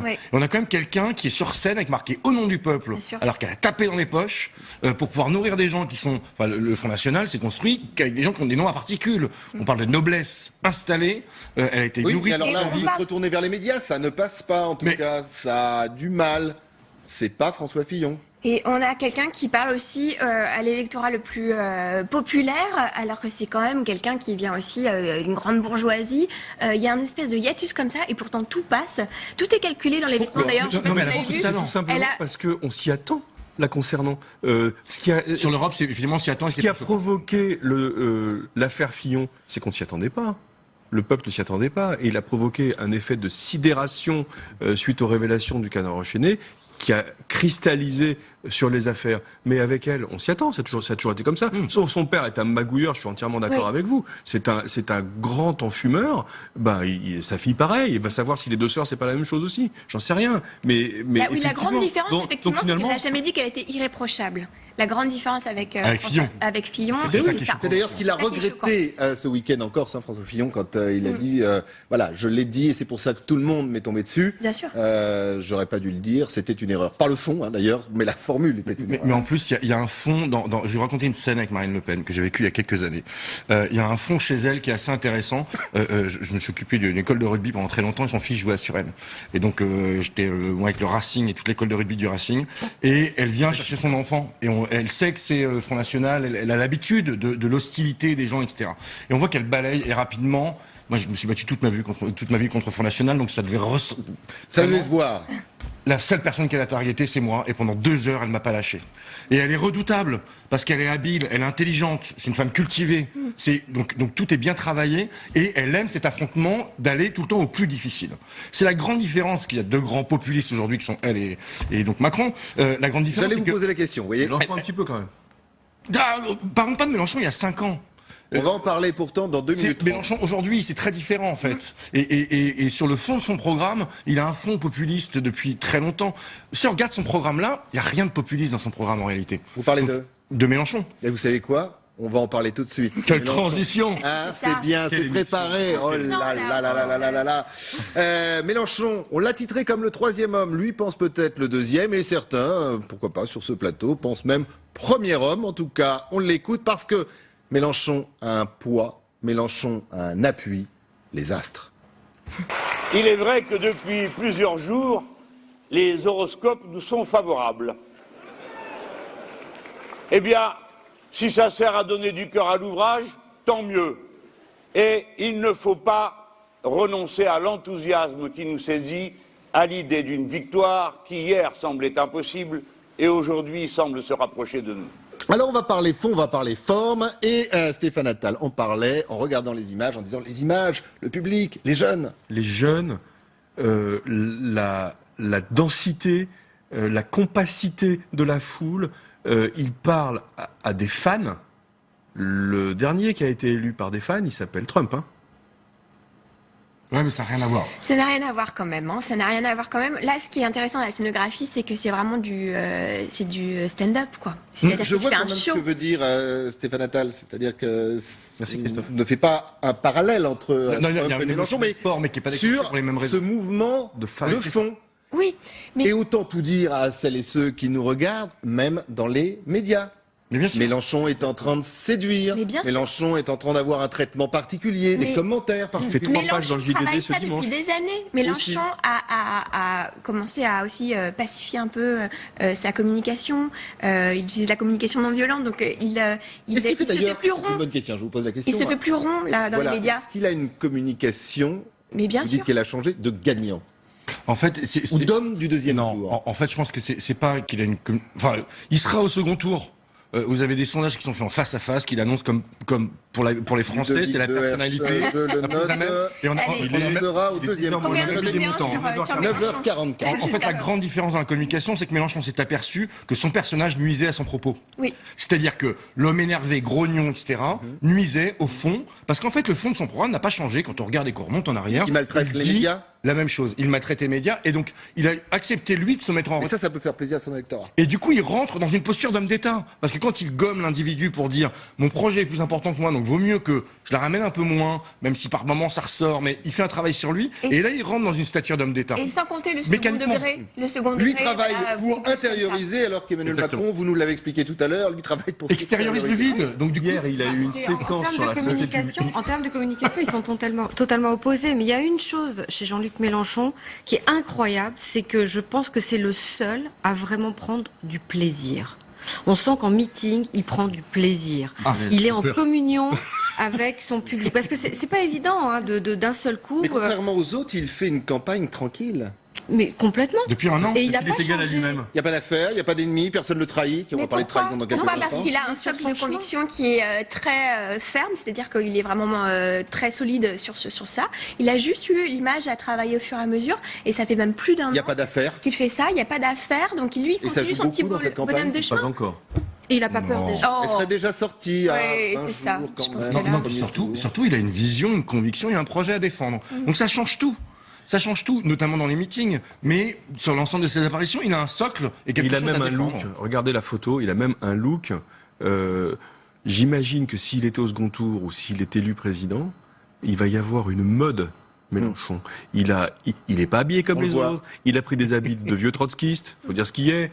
Ouais. On a quand même quelqu'un qui est sur scène avec marqué au nom du peuple, alors qu'elle a tapé dans les poches pour pouvoir nourrir des gens qui sont. Enfin, le Front National s'est construit avec des gens qui ont des noms à particules. On parle de noblesse installée. Elle a été nourrie. Mais alors là, on veut retourner vers les médias, ça ne passe pas. En tout cas, ça a du mal. C'est pas François Fillon. Et on a quelqu'un qui parle aussi à l'électorat le plus populaire, alors que c'est quand même quelqu'un qui vient aussi d'une grande bourgeoisie. Il y a une espèce de hiatus comme ça, et pourtant tout passe. Tout est calculé dans les vêtements. D'ailleurs, je sais pas si vous l'avez vu. Tout simplement parce qu'on s'y attend. La concernant. Sur l'Europe, c'est évidemment s'y attend. Ce qui a provoqué l'affaire Fillon, c'est qu'on s'y attendait pas. Le peuple ne s'y attendait pas, et il a provoqué un effet de sidération suite aux révélations du Canard enchaîné, qui a cristallisé sur les affaires. Mais avec elle, on s'y attend, ça a toujours été comme ça. Sauf son père est un magouilleur, je suis entièrement d'accord avec vous. C'est un grand enfumeur. Sa fille pareil, il va savoir si les deux sœurs c'est pas la même chose aussi. J'en sais rien. Mais oui, la grande différence, effectivement, c'est qu'elle n'a jamais dit qu'elle était irréprochable. La grande différence avec Fillon, c'est ça. C'est d'ailleurs ce qu'il a regretté ce week-end encore, François Fillon, quand il a dit, voilà, je l'ai dit et c'est pour ça que tout le monde m'est tombé dessus. Bien sûr. J'aurais pas dû le dire, c'était une erreur. Pas le fond, d'ailleurs, mais la formule était une erreur. Mais en plus, il y a un fond je vais vous raconter une scène avec Marine Le Pen que j'ai vécue il y a quelques années. Il y a un fond chez elle qui est assez intéressant. Je me suis occupé d'une école de rugby pendant très longtemps et son fils jouait à Suresnes. Et donc, j'étais moi avec le Racing et toute l'école de rugby du Racing. Et elle vient chercher son enfant. Et elle sait que c'est le Front National. Elle a l'habitude de l'hostilité des gens, etc. Et on voit qu'elle balaye et rapidement, Moi, je me suis battu toute ma vie contre Front National, donc ça devait ça laisse voir. La seule personne qu'elle a targetée, c'est moi, et pendant 2 heures, elle m'a pas lâché. Et elle est redoutable, parce qu'elle est habile, elle est intelligente, c'est une femme cultivée. Donc tout est bien travaillé, et elle aime cet affrontement d'aller tout le temps au plus difficile. C'est la grande différence qu'il y a 2 grands populistes aujourd'hui, qui sont elle et donc Macron. La grande différence, J'allais vous poser la question, vous voyez. Mélenchon un petit peu quand même. Parlons pas de Mélenchon il y a 5 ans. On va en parler pourtant dans 2 minutes. Mélenchon, aujourd'hui, c'est très différent, en fait. Et sur le fond de son programme, il a un fond populiste depuis très longtemps. Si on regarde son programme-là, il n'y a rien de populiste dans son programme, en réalité. Vous parlez de Mélenchon. Et vous savez quoi? On va en parler tout de suite. Quelle transition! Ah, c'est bien, c'est préparé. Oh là là là là là là là. Mélenchon, on l'a titré comme le 3e homme. Lui pense peut-être le 2e, et certains, pourquoi pas, sur ce plateau, pensent même premier homme. En tout cas, on l'écoute parce que Mélenchon a un poids, Mélenchon a un appui, les astres. Il est vrai que depuis plusieurs jours, les horoscopes nous sont favorables. Eh bien, si ça sert à donner du cœur à l'ouvrage, tant mieux. Et il ne faut pas renoncer à l'enthousiasme qui nous saisit à l'idée d'une victoire qui hier semblait impossible et aujourd'hui semble se rapprocher de nous. Alors on va parler fond, on va parler forme, et Stéphane Attal en parlait en regardant les images, en disant les images, le public, les jeunes. Les jeunes, la densité, la compacité de la foule, il parle à des fans. Le dernier qui a été élu par des fans, il s'appelle Trump. Hein. Ouais, mais ça n'a rien à voir. Ça n'a rien à voir quand même. Ça n'a rien à voir quand même. Là, ce qui est intéressant dans la scénographie, c'est que c'est vraiment du stand-up, quoi. C'est-à-dire Je que tu vois fais quand un même show. ce que veut dire Stéphane Attal, c'est-à-dire que Merci Christophe. ne fait pas un parallèle entre Non, il y a Trump et une Mélenchon, notion de mais forme qui est pas déclenchée sur pour les mêmes ce raisons. mouvement De fond. Oui, mais Et autant tout dire à celles et ceux qui nous regardent, même dans les médias. Mais bien sûr. Mélenchon est en train de séduire. Mais bien sûr. Mélenchon est en train d'avoir un traitement particulier, des Mais- commentaires Il parfois. fait 3 pages dans Mélenchon le JDD travaille ce ça dimanche. depuis des années. Mélenchon a commencé à aussi pacifier un peu sa communication. Il utilise la communication non violente, donc il Qu'est-ce qu'il fait se fait d'ailleurs? plus C'est une rond. bonne question, je vous pose la question. Il se fait plus rond là dans Voilà. les médias. Est-ce qu'il a une communication, Mais bien vous dites sûr. qu'elle a changé, de gagnant En fait, ou d'homme du deuxième tour? Non, en fait, je pense que c'est pas qu'il a une. Enfin, il sera au second tour. Vous avez des sondages qui sont faits en face à face, qu'il annonce comme pour les Français, c'est la personnalité. Je le note. Et on a, Allez. Il sera au deuxième tour. Combien de on a mis des numéros montants. sur Mélenchon? 9h44. En fait, la grande différence dans la communication, c'est que Mélenchon s'est aperçu que son personnage nuisait à son propos. Oui. C'est-à-dire que l'homme énervé, grognon, etc., nuisait au fond, parce qu'en fait, le fond de son programme n'a pas changé quand on regarde et qu'on remonte en arrière. Il maltraite les dit médias. La même chose. Il maltraite les médias, et donc il a accepté lui de se mettre en Et ça peut faire plaisir à son électorat. Et du coup, il rentre dans une posture d'homme d'État. Parce que quand il gomme l'individu pour dire mon projet est plus important que moi, donc vaut mieux que je la ramène un peu moins, même si par moment ça ressort, mais il fait un travail sur lui. Et là, il rentre dans une stature d'homme d'État. Et sans compter le second Mécaniquement. degré. Le second Lui degré, travaille voilà, pour beaucoup de choses comme intérioriser, alors qu'Emmanuel Exactement. Macron, vous nous l'avez expliqué tout à l'heure, lui travaille pour Extériorise le vide. Donc du coup, Hier, il a eu une C'est- en séquence termes sur de la santé communication, publique. en termes de communication, ils sont totalement opposés. Mais il y a une chose chez Jean-Luc Mélenchon qui est incroyable, c'est que je pense que c'est le seul à vraiment prendre du plaisir. On sent qu'en meeting, il prend du plaisir. Il est en communion avec son public. Parce que c'est pas évident hein, d'un seul coup. Mais contrairement aux autres, il fait une campagne tranquille. Mais complètement. depuis un an, Et il a Il pas est égal à changé. lui-même. Il n'y a pas d'affaire, il n'y a pas d'ennemi, personne ne le trahit. On va Mais parler de pourquoi? trahison dans quelques Pourquoi? Parce instants. qu'il a un Mais socle de franchement. conviction qui est très ferme, c'est-à-dire qu'il est vraiment très solide sur ça. Il a juste eu l'image à travailler au fur et à mesure, et ça fait même plus d'un Il n'y a an pas d'affaire. qu'il fait ça, il n'y a pas d'affaire, donc lui il Et ça continue joue son petit beaucoup dans cette campagne. bonhomme de Pas chemin. encore. Et il a pas peur Non. des gens. Elle serait déjà sortie à Oui, 20 c'est ça. jours quand Je pense même. que Non, là- non, puis surtout, il a une vision, une conviction et un projet à défendre. Donc ça change tout. Ça change tout, notamment dans les meetings. Mais sur l'ensemble de ses apparitions, il a un socle et quelque Il a chose même à un défendre. look, regardez la photo, il a même un look. J'imagine que s'il était au second tour ou s'il est élu président, il va y avoir une mode Mélenchon. Il est pas habillé comme On le les voit. autres. Il a pris des habits de vieux trotskistes. Faut dire ce qu'il est.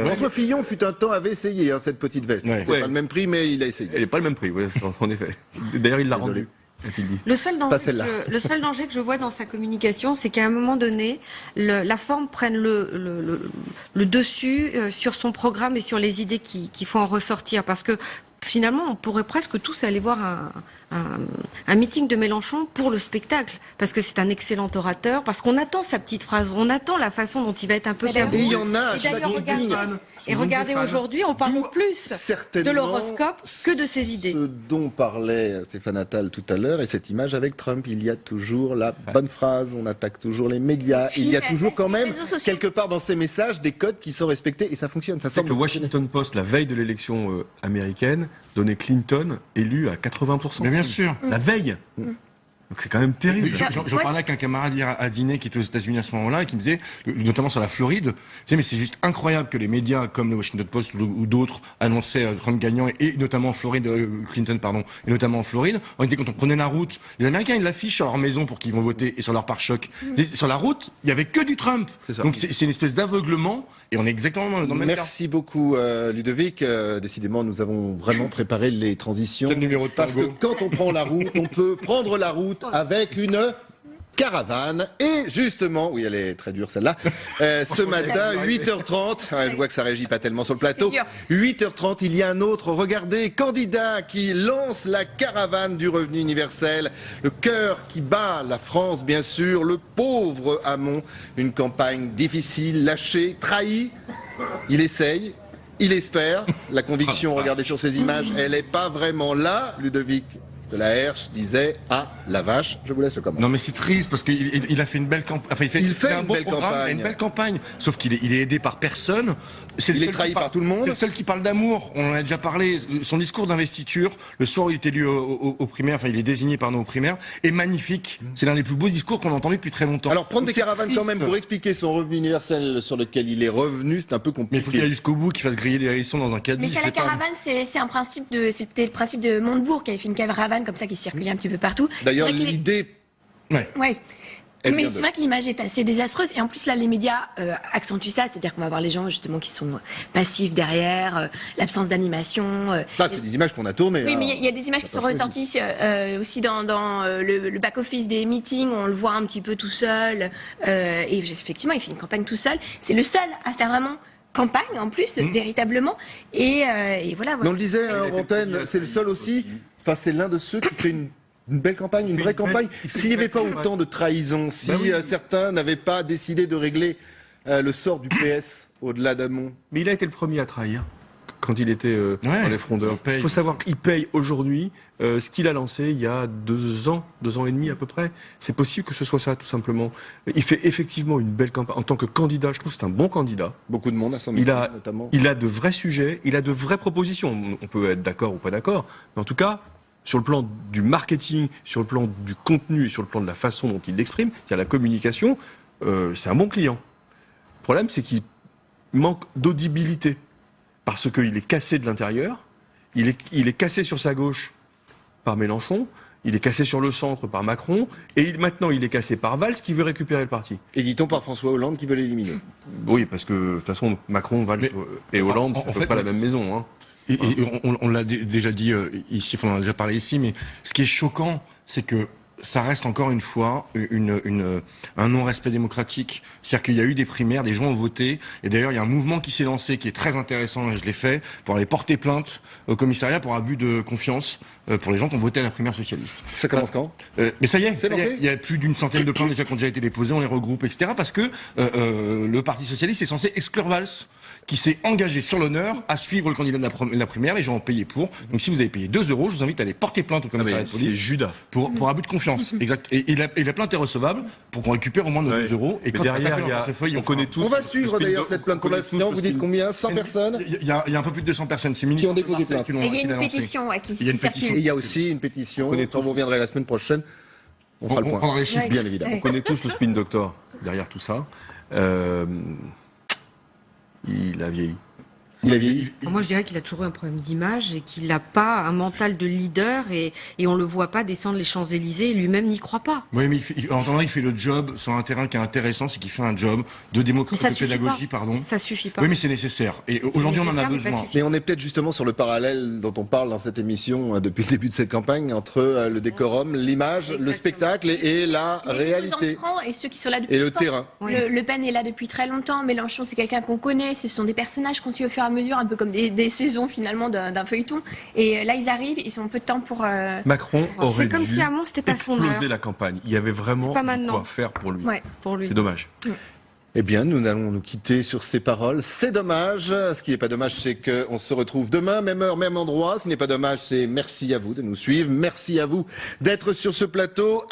François Fillon fut un temps avait essayé cette petite veste. Ouais. C'est pas le même prix, mais il a essayé. Elle est pas le même prix, ouais, en effet. D'ailleurs, il l'a Désolé. rendu. Et puis il dit. Le seul Pas danger, celle-là. le seul danger que je vois dans sa communication, c'est qu'à un moment donné, la forme prenne le dessus sur son programme et sur les idées qu'il faut en ressortir. Parce que finalement, on pourrait presque tous aller voir un meeting de Mélenchon pour le spectacle, parce que c'est un excellent orateur, parce qu'on attend sa petite phrase, on attend la façon dont il va être un peu Et il y en a à chaque meeting. Et regardez, aujourd'hui, on parle plus de l'horoscope que de ses idées. Ce dont parlait Stéphane Attal tout à l'heure, et cette image avec Trump, il y a toujours la bonne phrase, on attaque toujours les médias, il y a toujours quand même, quelque part dans ces messages, des codes qui sont respectés, et ça fonctionne. Ça semble le Washington Post, la veille de l'élection américaine, donnait Clinton élu à 80%. Mais bien sûr. La veille. Donc c'est quand même terrible. J'en parlais avec un camarade hier à dîner qui était aux États-Unis à ce moment-là, et qui me disait, notamment sur la Floride, mais c'est juste incroyable que les médias comme le Washington Post ou d'autres annonçaient Trump gagnant, et notamment en Floride, Clinton, pardon, et notamment en Floride. On disait quand on prenait la route, les Américains ils l'affichent sur leur maison pour qu'ils vont voter et sur leur pare-choc. Sur la route, il y avait que du Trump. Donc c'est une espèce d'aveuglement, et on est exactement dans le même cas. Merci beaucoup Ludovic. Décidément, nous avons vraiment préparé les transitions. C'est le numéro de parce que quand on prend la route, on peut prendre la route avec une caravane. Et justement, oui, elle est très dure celle-là, ce matin, 8h30, je vois que ça réagit pas tellement sur le plateau, 8h30, il y a un autre, regardez, candidat qui lance la caravane du revenu universel, le cœur qui bat la France, bien sûr, le pauvre Hamon, une campagne difficile, lâchée, trahie, il essaye, il espère, la conviction, regardez sur ces images, elle n'est pas vraiment là, Ludovic de la Herche disait la vache. Je vous laisse le commentaire. Non mais c'est triste parce qu'il a fait une belle campagne. Enfin, il fait un bon programme, il a une belle campagne. Sauf qu'il est aidé par personne. Il est trahi par tout le monde. C'est le seul qui parle d'amour. On en a déjà parlé. Son discours d'investiture, le soir où il est élu aux primaires, enfin il est désigné par nos primaires, est magnifique. C'est l'un des plus beaux discours qu'on a entendu depuis très longtemps. Alors prendre des caravanes quand même pour expliquer son revenu universel sur lequel il est revenu, c'est un peu compliqué. Mais il faut qu'il aille jusqu'au bout, qu'il fasse griller les hérissons dans un caddie. Mais c'est la caravane, c'était le principe de Montebourg qui avait fait une caravane comme ça qui circulait un petit peu partout. D'ailleurs, l'idée... Ouais. Mais c'est vrai que l'image est assez désastreuse. Et en plus, là, les médias accentuent ça. C'est-à-dire qu'on va voir les gens, justement, qui sont passifs derrière, l'absence d'animation. Là, c'est des images qu'on a tournées. Oui, mais il y a des images qui sont ressorties aussi dans le back-office des meetings. On le voit un petit peu tout seul. Et effectivement, il fait une campagne tout seul. C'est le seul à faire vraiment campagne, en plus, véritablement. Et voilà. Mais on le disait, Rantaine, c'est le seul aussi. Enfin, c'est l'un de ceux qui fait une belle campagne, une vraie campagne. S'il n'y avait pas autant de trahison, si certains n'avaient pas décidé de régler le sort du PS au-delà d'Hamon. Mais il a été le premier à trahir quand il était dans les frondeurs. Il faut savoir qu'il paye aujourd'hui ce qu'il a lancé il y a 2 ans et demi à peu près. C'est possible que ce soit ça, tout simplement. Il fait effectivement une belle campagne. En tant que candidat, je trouve que c'est un bon candidat. Beaucoup de monde à son meeting, notamment. Il a de vrais sujets, il a de vraies propositions. On peut être d'accord ou pas d'accord, mais en tout cas, sur le plan du marketing, sur le plan du contenu et sur le plan de la façon dont il l'exprime, c'est-à-dire la communication, c'est un bon client. Le problème, c'est qu'il manque d'audibilité. Parce qu'il est cassé de l'intérieur, il est cassé sur sa gauche par Mélenchon, il est cassé sur le centre par Macron, et maintenant il est cassé par Valls qui veut récupérer le parti. Et dit-on par François Hollande qui veut l'éliminer. Oui, parce que de toute façon, Macron, Valls et Hollande, c'est à peu près la même maison. Hein. Et on l'a déjà dit ici, on en a déjà parlé ici, mais ce qui est choquant, c'est que ça reste encore une fois un non-respect démocratique. C'est-à-dire qu'il y a eu des primaires, des gens ont voté, et d'ailleurs il y a un mouvement qui s'est lancé qui est très intéressant, et je l'ai fait, pour aller porter plainte au commissariat pour abus de confiance pour les gens qui ont voté à la primaire socialiste. Ça commence quand Mais ça y est, il y a plus d'une centaine de plaintes déjà qui ont déjà été déposées, on les regroupe, etc. Parce que le Parti socialiste est censé exclure Valls, qui s'est engagé sur l'honneur à suivre le candidat de la primaire, les gens ont payé pour. Donc si vous avez payé 2 €, je vous invite à aller porter plainte au commissariat de police. C'est Judas. Pour abus de confiance. Exact. Et la plainte est recevable pour qu'on récupère au moins nos 2 €. Et quand derrière, on connaît tous. On va suivre d'ailleurs cette plainte pour l'instant. Vous dites combien? 100 personnes? Il y a un peu plus de 200 personnes qui ont déposé plainte. Et il y a une pétition qui circule. Et il y a aussi une pétition. Quand vous reviendrez la semaine prochaine, on fera le point. On prendra les chiffres, bien évidemment. On connaît tous le spin doctor derrière tout ça. Il a vieilli. Il a vieilli. Moi, je dirais qu'il a toujours eu un problème d'image et qu'il n'a pas un mental de leader et on le voit pas descendre les Champs-Élysées et lui-même n'y croit pas. Oui, mais il fait le job sur un terrain qui est intéressant, c'est qu'il fait un job de démocratie, de pédagogie, pardon. Ça suffit pas. Oui, mais c'est nécessaire. Et aujourd'hui, on en a besoin. Mais on est peut-être justement sur le parallèle dont on parle dans cette émission depuis le début de cette campagne entre le décorum, l'image, le spectacle et la réalité. Et ceux qui sont là depuis et le terrain. Le Pen est là depuis très longtemps. Mélenchon, c'est quelqu'un qu'on connaît. Ce sont des personnages qu'on suit au fur et à mesure, un peu comme des saisons finalement d'un feuilleton. Et là, ils arrivent, ils ont peu de temps pour... Macron aurait comme dû si à Mons, c'était pas son exploser heure. la campagne. Il y avait vraiment quoi faire pour lui. Ouais. Pour lui. C'est dommage. Eh bien, nous allons nous quitter sur ces paroles. C'est dommage. Ce qui n'est pas dommage, c'est qu'on se retrouve demain, même heure, même endroit. Ce qui n'est pas dommage, c'est merci à vous de nous suivre. Merci à vous d'être sur ce plateau.